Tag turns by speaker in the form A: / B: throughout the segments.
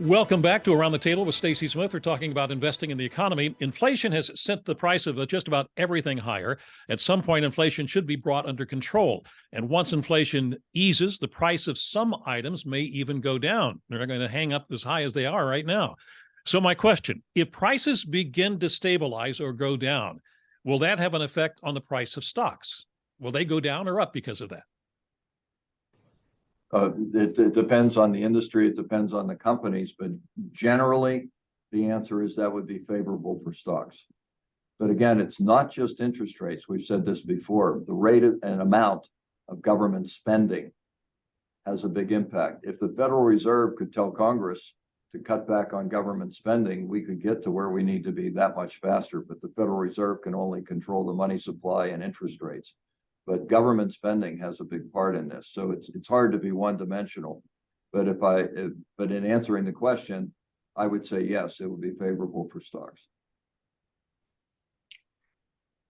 A: Welcome back to Around the Table with Stacy Smith. We're talking about investing in the economy. Inflation has sent the price of just about everything higher. At some point, inflation should be brought under control. And once inflation eases, the price of some items may even go down. They're not going to hang up as high as they are right now. So my question, if prices begin to stabilize or go down, will that have an effect on the price of stocks? Will they go down or up because of that?
B: It depends on the industry, it depends on the companies, but generally the answer is that would be favorable for stocks. But again, it's not just interest rates. We've said this before. The rate and amount of government spending has a big impact. If the Federal Reserve could tell Congress to cut back on government spending, we could get to where we need to be that much faster. But the Federal Reserve can only control the money supply and interest rates. But government spending has a big part in this. So it's hard to be one-dimensional. But but in answering the question, I would say yes, it would be favorable for stocks.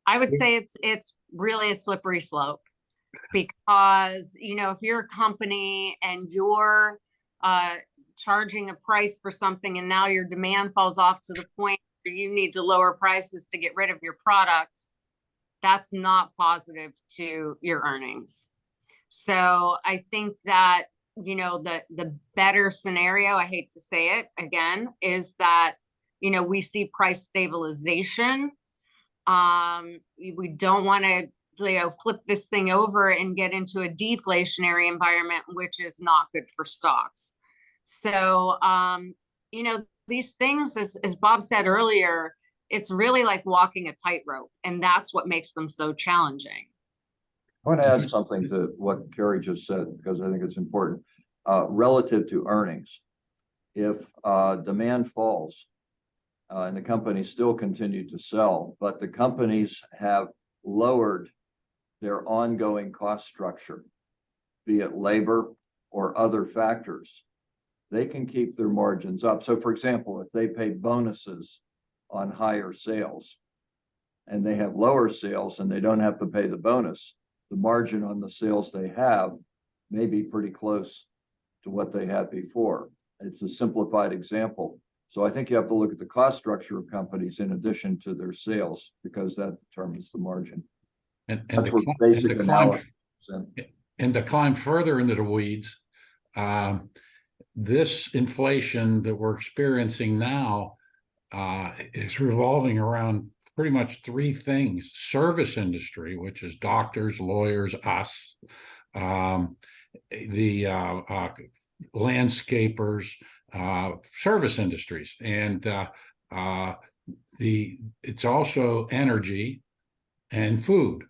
C: I would say it's really a slippery slope, because if you're a company and you're charging a price for something and now your demand falls off to the point where you need to lower prices to get rid of your product, that's not positive to your earnings. So I think that, the better scenario, I hate to say it again, is that, we see price stabilization. We don't want to, flip this thing over and get into a deflationary environment, which is not good for stocks. So, these things, as Bob said earlier, it's really like walking a tightrope, and that's what makes them so challenging.
B: I want to add something to what Carrie just said, because I think it's important. Relative to earnings, if demand falls and the companies still continue to sell, but the companies have lowered their ongoing cost structure, be it labor or other factors, they can keep their margins up. So for example, if they pay bonuses on higher sales and they have lower sales and they don't have to pay the bonus, the margin on the sales they have may be pretty close to what they had before. It's a simplified example. So I think you have to look at the cost structure of companies in addition to their sales, because that determines the margin.
D: And
B: that's where basic analysis.
D: And to climb further into the weeds, this inflation that we're experiencing now is revolving around pretty much three things: service industry, which is doctors, lawyers, us, the landscapers, service industries, and it's also energy and food.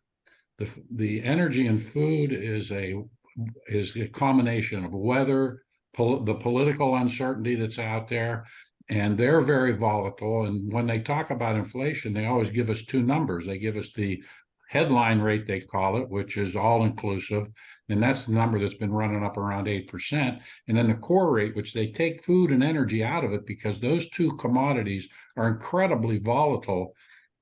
D: The energy and food is a combination of weather, the political uncertainty that's out there, and they're very volatile. And when they talk about inflation, they always give us two numbers. They give us the headline rate, they call it, which is all inclusive, and that's the number that's been running up around 8%. And then the core rate, which they take food and energy out of it, because those two commodities are incredibly volatile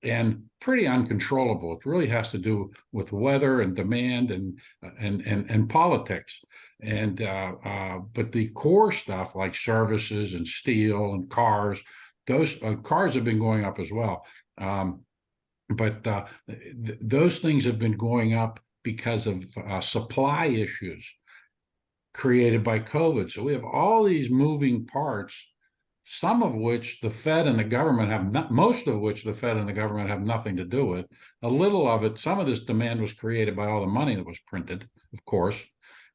D: and pretty uncontrollable. It really has to do with weather and demand and politics. And but the core stuff like services and steel and cars, those cars have been going up as well. But those things have been going up because of supply issues created by COVID. So we have all these moving parts, some of which the Fed and the government have most of which the Fed and the government have nothing to do with. A little of it, some of this demand was created by all the money that was printed, of course,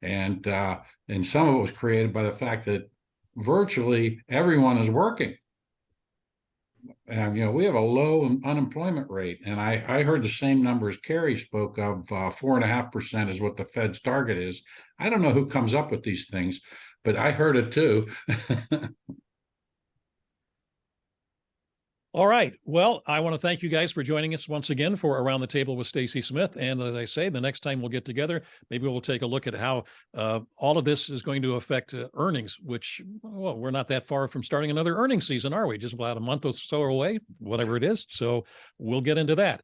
D: and some of it was created by the fact that virtually everyone is working. We have a low unemployment rate, and I heard the same number as Carrie spoke of. 4.5% is what the Fed's target is. I don't know who comes up with these things, but I heard it too.
A: All right. Well, I want to thank you guys for joining us once again for Around the Table with Stacy Smith. And as I say, the next time we'll get together, maybe we'll take a look at how all of this is going to affect earnings, which, well, we're not that far from starting another earnings season, are we? Just about a month or so away, whatever it is. So we'll get into that.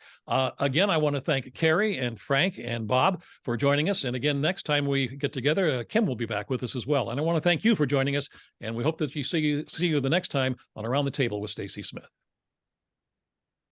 A: Again, I want to thank Carrie and Frank and Bob for joining us. And again, next time we get together, Kim will be back with us as well. And I want to thank you for joining us. And we hope that you see you the next time on Around the Table with Stacy Smith.